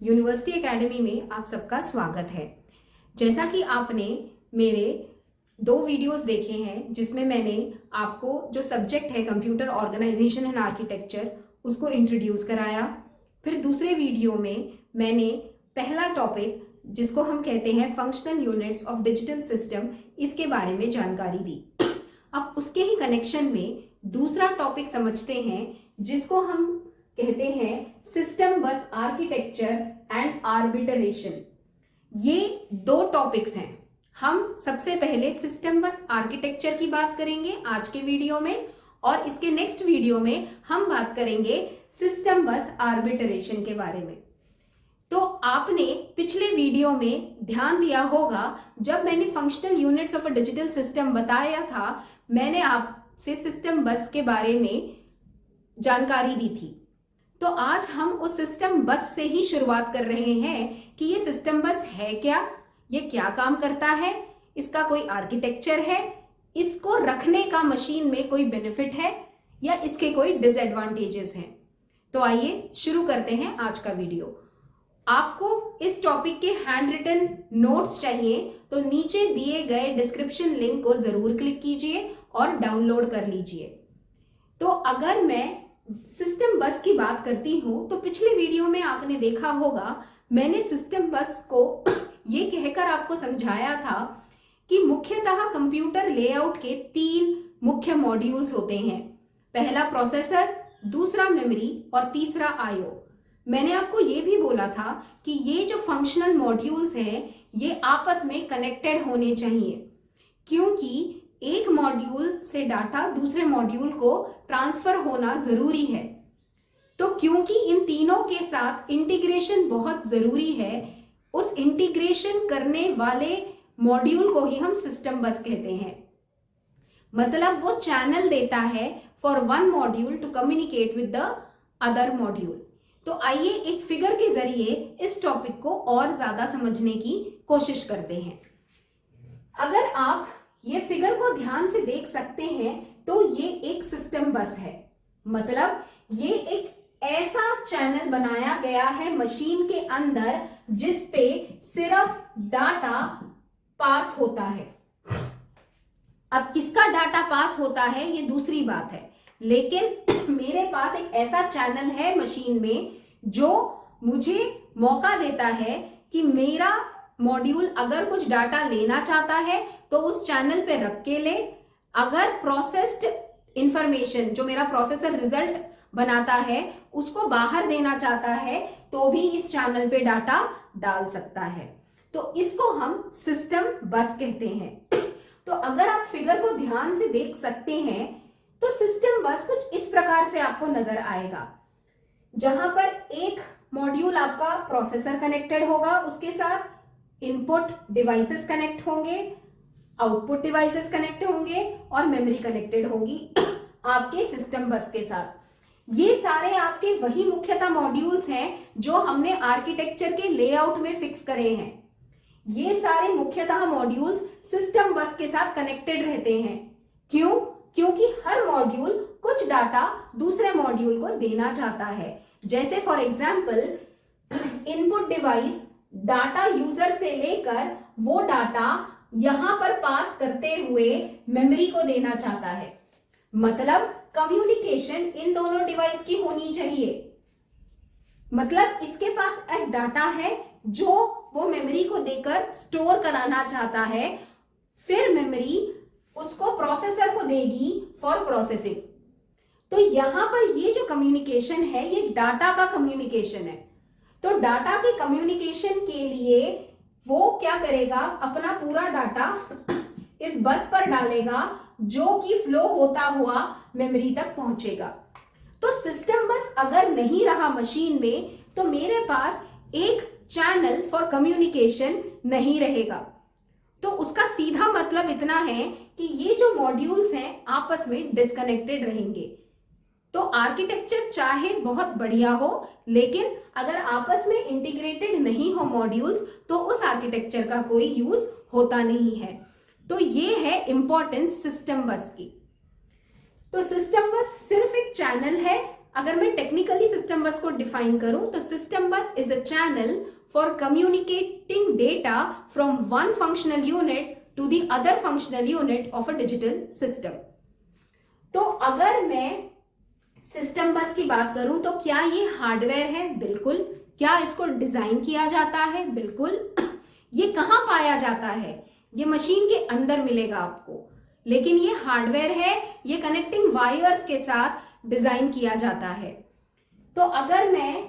University academy में आप सबका स्वागत है। जैसा कि आपने मेरे 2 वीडियोस देखे हैं जिसमें मैंने आपको जो सब्जेक्ट है कंप्यूटर ऑर्गेनाइजेशन एंड आर्किटेक्चर उसको इंट्रोड्यूस कराया। फिर दूसरे वीडियो में मैंने पहला टॉपिक जिसको हम कहते हैं functional units of digital system, इसके बारे में जानकारी दी। अब उसके ही कनेक्शन में दूसरा टॉपिक समझते हैं जिसको हम कहते हैं सिस्टम बस आर्किटेक्चर एंड आर्बिट्रेशन। ये 2 टॉपिक्स हैं। हम सबसे पहले सिस्टम बस आर्किटेक्चर की बात करेंगे आज के वीडियो में, और इसके नेक्स्ट वीडियो में हम बात करेंगे सिस्टम बस आर्बिट्रेशन के बारे में। तो आपने पिछले वीडियो में ध्यान दिया होगा, जब मैंने functional units of a digital system बताया था, मैंने आपसे सिस्टम बस के बारे में जानकारी दी थी। तो आज हम उस सिस्टम बस से ही शुरुआत कर रहे हैं कि ये सिस्टम बस है क्या, ये क्या काम करता है, इसका कोई आर्किटेक्चर है, इसको रखने का मशीन में कोई बेनिफिट है या इसके कोई डिसएडवांटेजेस हैं। तो आइए शुरू करते हैं आज का वीडियो। आपको इस टॉपिक के हैंड रिटन नोट्स चाहिए तो नीचे दिए गए डिस्क्रिप्शन लिंक को जरूर क्लिक कीजिए और डाउनलोड कर लीजिए। तो अगर मैं सिस्टम बस की बात करती हूं तो पिछले वीडियो में आपने देखा होगा, मैंने सिस्टम बस को ये कहकर आपको समझाया था कि मुख्यतः कंप्यूटर लेआउट के 3 मुख्य मॉड्यूल्स होते हैं। पहला प्रोसेसर, दूसरा मेमोरी और तीसरा आईओ। मैंने आपको ये भी बोला था कि ये जो फंक्शनल मॉड्यूल्स हैं ये आपस में कनेक्टेड होने चाहिए, क्योंकि एक मॉड्यूल से डाटा दूसरे मॉड्यूल को ट्रांसफर होना जरूरी है। तो क्योंकि इन तीनों के साथ इंटीग्रेशन बहुत जरूरी है, उस इंटीग्रेशन करने वाले मॉड्यूल को ही हम सिस्टम बस कहते हैं। मतलब वो चैनल देता है for one module to communicate with the other module. तो आइए एक फिगर के जरिए इस टॉपिक को और ज्यादा समझने की कोशिश करते हैं। अगर आप ये फिगर को ध्यान से देख सकते हैं तो ये एक सिस्टम बस है। मतलब ये एक ऐसा चैनल बनाया गया है मशीन के अंदर जिस पे सिर्फ डाटा पास होता है। अब किसका डाटा पास होता है ये दूसरी बात है, लेकिन मेरे पास एक ऐसा चैनल है मशीन में जो मुझे मौका देता है कि मेरा मॉड्यूल अगर कुछ डाटा लेना चाहता है तो उस चैनल पे रख के ले। अगर प्रोसेस्ड इंफॉर्मेशन जो मेरा प्रोसेसर रिजल्ट बनाता है उसको बाहर देना चाहता है तो भी इस चैनल पे डाटा डाल सकता है। तो इसको हम सिस्टम बस कहते हैं। तो अगर आप फिगर को ध्यान से देख सकते हैं तो सिस्टम बस कुछ इस प्रकार से आपको नजर आएगा, जहां पर एक मॉड्यूल आपका प्रोसेसर कनेक्टेड होगा, उसके साथ इनपुट डिवाइसेस कनेक्ट होंगे, आउटपुट डिवाइसेस कनेक्ट होंगे और मेमोरी कनेक्टेड होगी आपके सिस्टम बस के साथ। ये सारे आपके वही मुख्यतः मॉड्यूल्स हैं जो हमने आर्किटेक्चर के लेआउट में फिक्स करे हैं। ये सारे मुख्यतः मॉड्यूल्स सिस्टम बस के साथ कनेक्टेड रहते हैं। क्यों? क्योंकि हर मॉड्यूल कुछ डाटा दूसरे मॉड्यूल को देना चाहता है। जैसे for example input device data user से लेकर वो डाटा यहां पर पास करते हुए मेमोरी को देना चाहता है। मतलब कम्युनिकेशन इन दोनों डिवाइस की होनी चाहिए। मतलब इसके पास एक डाटा है जो वो मेमोरी को देकर स्टोर कराना चाहता है, फिर मेमोरी उसको प्रोसेसर को देगी फॉर प्रोसेसिंग। तो यहां पर ये जो कम्युनिकेशन है ये डाटा का कम्युनिकेशन है। तो डाटा के कम्युनिकेशन के लिए वो क्या करेगा, अपना पूरा डाटा इस बस पर डालेगा जो कि फ्लो होता हुआ मेमोरी तक पहुंचेगा। तो सिस्टम बस अगर नहीं रहा मशीन में तो मेरे पास एक चैनल फॉर कम्युनिकेशन नहीं रहेगा। तो उसका सीधा मतलब इतना है कि ये जो मॉड्यूल्स हैं आपस में डिस्कनेक्टेड रहेंगे। तो आर्किटेक्चर चाहे बहुत बढ़िया हो, लेकिन अगर आपस में इंटीग्रेटेड नहीं हो मॉड्यूल्स तो उस आर्किटेक्चर का कोई यूज होता नहीं है। तो ये है इंपॉर्टेंस सिस्टम बस की। तो सिस्टम बस सिर्फ एक चैनल है अगर मैं टेक्निकली सिस्टम बस को डिफाइन करूं तो system bus is a channel for communicating data from one functional unit to the other functional unit of a digital system. तो अगर मैं सिस्टम बस की बात करूं तो क्या ये हार्डवेयर है? बिल्कुल। क्या इसको डिजाइन किया जाता है? बिल्कुल। ये कहां पाया जाता है? ये मशीन के अंदर मिलेगा आपको, लेकिन ये हार्डवेयर है, ये कनेक्टिंग वायर्स के साथ डिजाइन किया जाता है। तो अगर मैं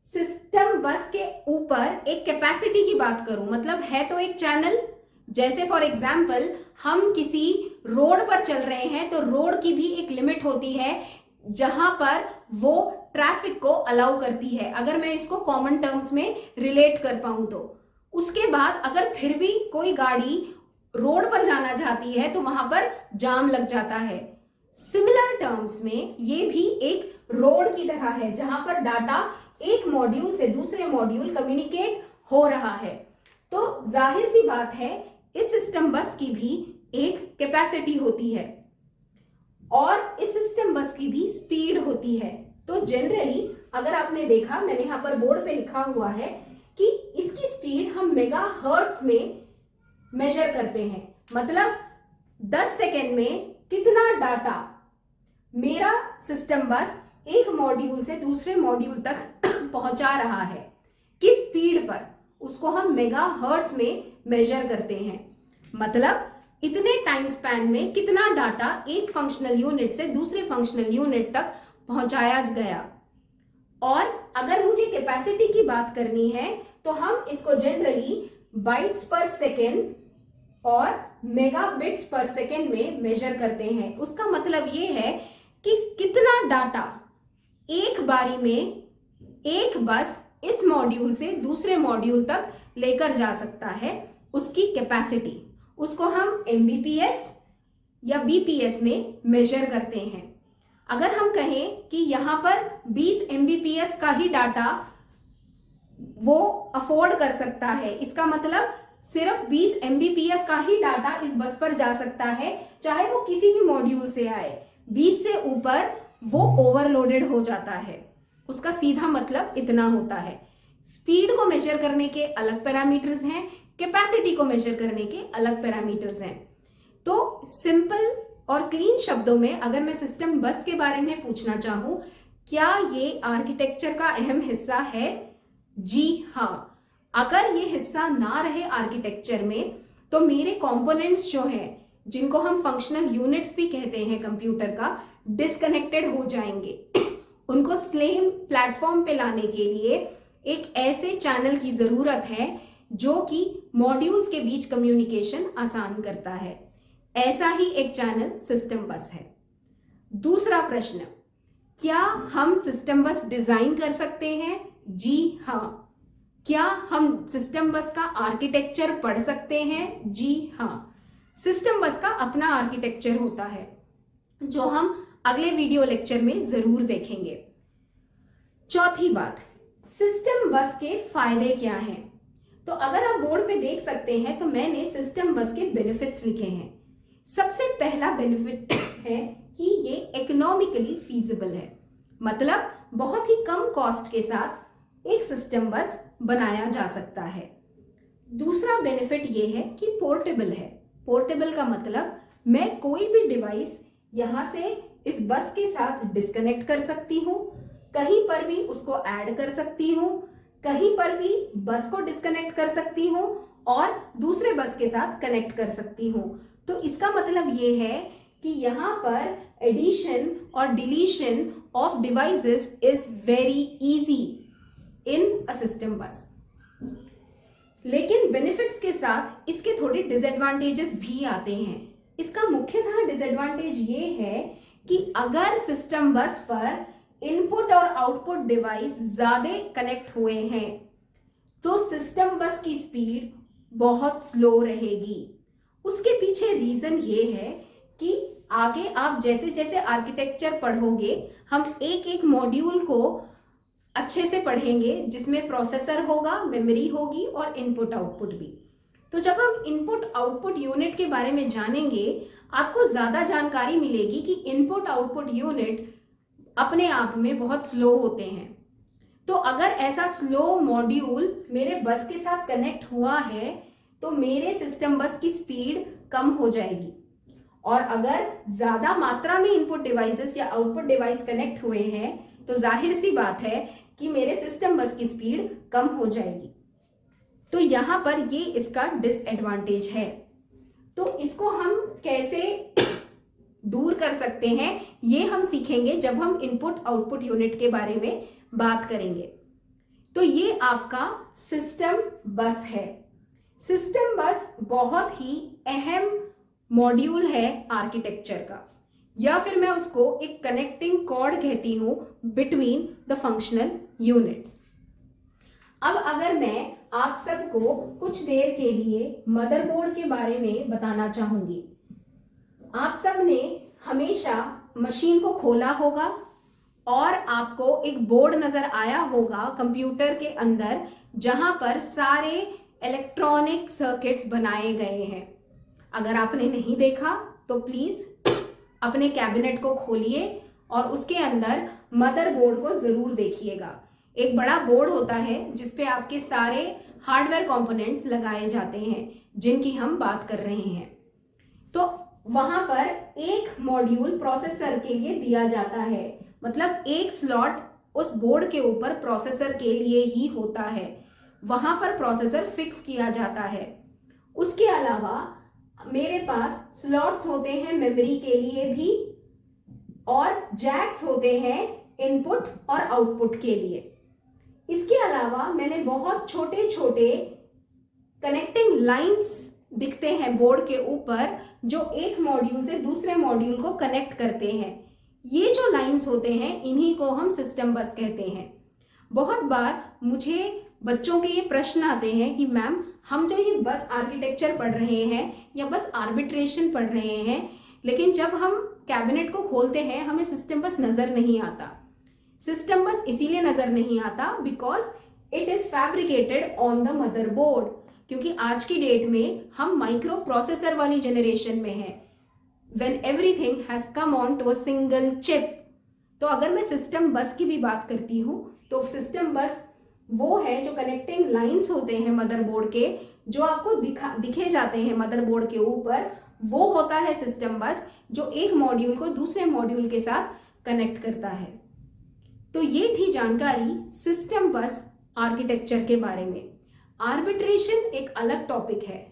सिस्टम बस के ऊपर एक कैपेसिटी की बात करूं, मतलब है तो एक चैनल, जैसे फॉर एग्जाम्पल हम किसी रोड पर चल रहे हैं तो रोड की भी एक लिमिट होती है जहां पर वो ट्रैफिक को अलाउ करती है, अगर मैं इसको कॉमन टर्म्स में रिलेट कर पाऊं तो। उसके बाद अगर फिर भी कोई गाड़ी रोड पर जाना चाहती है तो वहां पर जाम लग जाता है। सिमिलर टर्म्स में ये भी एक रोड की तरह है जहां पर डाटा एक मॉड्यूल से दूसरे मॉड्यूल कम्युनिकेट हो रहा है। तो जाहिर सी बात है इस सिस्टम बस की भी एक कैपेसिटी होती है और इस सिस्टम बस की भी स्पीड होती है। तो जनरली अगर आपने देखा, मैंने यहां पर बोर्ड पे लिखा हुआ है कि इसकी स्पीड हम मेगा हर्ट्ज में मेजर करते हैं, मतलब 10 सेकेंड में कितना डाटा मेरा सिस्टम बस एक मॉड्यूल से दूसरे मॉड्यूल तक पहुंचा रहा है, किस स्पीड पर, उसको हम मेगा हर्ट्ज में मेजर करते हैं। मतलब इतने टाइम स्पैन में कितना डाटा एक फंक्शनल यूनिट से दूसरे फंक्शनल यूनिट तक पहुंचाया गया। और अगर मुझे कैपेसिटी की बात करनी है तो हम इसको जनरली बाइट्स पर सेकेंड और मेगाबिट्स पर सेकेंड में मेजर करते हैं। उसका मतलब ये है कि कितना डाटा एक बारी में एक बस इस मॉड्यूल से दूसरे मॉड्यूल तक लेकर जा सकता है, उसकी कैपेसिटी, उसको हम एमबीपीएस या बीपीएस में मेजर करते हैं। अगर हम कहें कि यहां पर 20 एमबीपीएस का ही डाटा वो अफोर्ड कर सकता है, इसका मतलब सिर्फ 20 एमबीपीएस का ही डाटा इस बस पर जा सकता है, चाहे वो किसी भी मॉड्यूल से आए। 20 से ऊपर वो ओवरलोडेड हो जाता है, उसका सीधा मतलब इतना होता है। स्पीड को मेजर करने के अलग पैरामीटर्स हैं, कैपेसिटी को मेजर करने के अलग पैरामीटर्स हैं। तो सिंपल और क्लीन शब्दों में अगर मैं सिस्टम बस के बारे में पूछना चाहूं, क्या ये आर्किटेक्चर का अहम हिस्सा है? जी हाँ। अगर ये हिस्सा ना रहे आर्किटेक्चर में तो मेरे कंपोनेंट्स जो हैं, जिनको हम फंक्शनल यूनिट्स भी कहते हैं कंप्यूटर का, डिस्कनेक्टेड हो जाएंगे। उनको सेम प्लेटफॉर्म पे लाने के लिए एक ऐसे चैनल की जरूरत है जो कि मॉड्यूल्स के बीच कम्युनिकेशन आसान करता है। ऐसा ही एक चैनल सिस्टम बस है। दूसरा प्रश्न, क्या हम सिस्टम बस डिजाइन कर सकते हैं? जी हाँ। क्या हम सिस्टम बस का आर्किटेक्चर पढ़ सकते हैं? जी हाँ। सिस्टम बस का अपना आर्किटेक्चर होता है जो हम अगले वीडियो लेक्चर में जरूर देखेंगे। चौथी बात, सिस्टम बस के फायदे क्या हैं? तो अगर आप बोर्ड पे देख सकते हैं तो मैंने सिस्टम बस के बेनिफिट्स लिखे हैं। सबसे पहला बेनिफिट है कि ये इकोनॉमिकली फीजिबल है, मतलब बहुत ही कम कॉस्ट के साथ एक सिस्टम बस बनाया जा सकता है। दूसरा बेनिफिट ये है कि पोर्टेबल है। पोर्टेबल का मतलब मैं कोई भी डिवाइस यहां से इस बस के साथ डिस्कनेक्ट कर सकती हूँ, कहीं पर भी उसको ऐड कर सकती हूँ, कहीं पर भी बस को डिस्कनेक्ट कर सकती हूँ और दूसरे बस के साथ कनेक्ट कर सकती हूँ। तो इसका मतलब ये है कि यहाँ पर एडिशन और deletion of devices is very easy in a system बस। लेकिन बेनिफिट्स के साथ इसके थोड़े डिसएडवांटेजेस भी आते हैं। इसका मुख्यतः डिसएडवांटेज ये है कि अगर सिस्टम बस पर इनपुट और आउटपुट डिवाइस ज्यादा कनेक्ट हुए हैं तो सिस्टम बस की स्पीड बहुत स्लो रहेगी। उसके पीछे रीजन ये है कि आगे आप जैसे जैसे आर्किटेक्चर पढ़ोगे, हम एक एक मॉड्यूल को अच्छे से पढ़ेंगे जिसमें प्रोसेसर होगा, मेमोरी होगी और इनपुट आउटपुट भी। तो जब हम इनपुट आउटपुट यूनिट के बारे में जानेंगे, आपको ज्यादा जानकारी मिलेगी कि इनपुट आउटपुट यूनिट अपने आप में बहुत स्लो होते हैं। तो अगर ऐसा स्लो मॉड्यूल मेरे बस के साथ कनेक्ट हुआ है तो मेरे सिस्टम बस की स्पीड कम हो जाएगी, और अगर ज्यादा मात्रा में इनपुट डिवाइसेस या आउटपुट डिवाइस कनेक्ट हुए हैं तो जाहिर सी बात है कि मेरे सिस्टम बस की स्पीड कम हो जाएगी। तो यहां पर ये इसका डिसएडवांटेज है। तो इसको हम कैसे दूर कर सकते हैं ये हम सीखेंगे जब हम इनपुट आउटपुट यूनिट के बारे में बात करेंगे। तो ये आपका सिस्टम बस है। सिस्टम बस बहुत ही अहम मॉड्यूल है आर्किटेक्चर का, या फिर मैं उसको एक कनेक्टिंग कॉर्ड कहती हूं बिटवीन द फंक्शनल यूनिट्स। अब अगर मैं आप सबको कुछ देर के लिए मदरबोर्ड के बारे में बताना चाहूंगी। आप सब ने हमेशा मशीन को खोला होगा और आपको एक बोर्ड नजर आया होगा कंप्यूटर के अंदर जहां पर सारे इलेक्ट्रॉनिक सर्किट्स बनाए गए हैं। अगर आपने नहीं देखा तो प्लीज अपने कैबिनेट को खोलिए और उसके अंदर मदरबोर्ड को जरूर देखिएगा। एक बड़ा बोर्ड होता है जिसपे आपके सारे हार्डवेयर कंपोनेंट्स लगाए जाते हैं जिनकी हम बात कर रहे हैं। तो वहां पर एक मॉड्यूल प्रोसेसर के लिए दिया जाता है, मतलब एक स्लॉट उस बोर्ड के ऊपर प्रोसेसर के लिए ही होता है। वहां पर प्रोसेसर फिक्स किया जाता है। उसके अलावा मेरे पास स्लॉट्स होते हैं मेमोरी के लिए भी, और जैक्स होते हैं इनपुट और आउटपुट के लिए। इसके अलावा मैंने बहुत छोटे छोटे कनेक्टिंग लाइंस दिखते हैं बोर्ड के ऊपर जो एक मॉड्यूल से दूसरे मॉड्यूल को कनेक्ट करते हैं। ये जो लाइंस होते हैं इन्हीं को हम सिस्टम बस कहते हैं। बहुत बार मुझे बच्चों के ये प्रश्न आते हैं कि मैम हम जो ये बस आर्किटेक्चर पढ़ रहे हैं या बस आर्बिट्रेशन पढ़ रहे हैं, लेकिन जब हम कैबिनेट को खोलते हैं हमें सिस्टम बस नजर नहीं आता। सिस्टम बस इसीलिए नजर नहीं आता because it is fabricated on the motherboard, क्योंकि आज की डेट में हम माइक्रो प्रोसेसर वाली जनरेशन में हैं, when everything has come on to a single chip. तो अगर मैं सिस्टम बस की भी बात करती हूँ तो सिस्टम बस वो है जो कनेक्टिंग लाइंस होते हैं मदरबोर्ड के, जो आपको दिखे जाते हैं मदरबोर्ड के ऊपर, वो होता है सिस्टम बस जो एक मॉड्यूल को दूसरे मॉड्यूल के साथ कनेक्ट करता है। तो ये थी जानकारी सिस्टम बस आर्किटेक्चर के बारे में। आर्बिट्रेशन एक अलग टॉपिक है,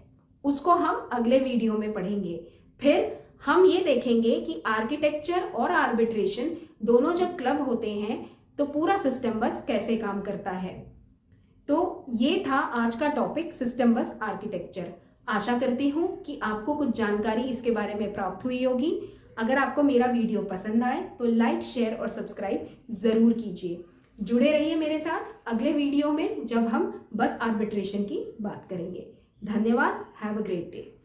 उसको हम अगले वीडियो में पढ़ेंगे। फिर हम ये देखेंगे कि आर्किटेक्चर और आर्बिट्रेशन दोनों जब क्लब होते हैं तो पूरा सिस्टम बस कैसे काम करता है। तो ये था आज का टॉपिक सिस्टम बस आर्किटेक्चर। आशा करती हूँ कि आपको कुछ जानकारी इसके बारे में प्राप्त हुई होगी। अगर आपको मेरा वीडियो पसंद आए तो लाइक, शेयर और सब्सक्राइब जरूर कीजिए। जुड़े रहिए मेरे साथ अगले वीडियो में जब हम बस आर्बिट्रेशन की बात करेंगे। धन्यवाद। Have a great day.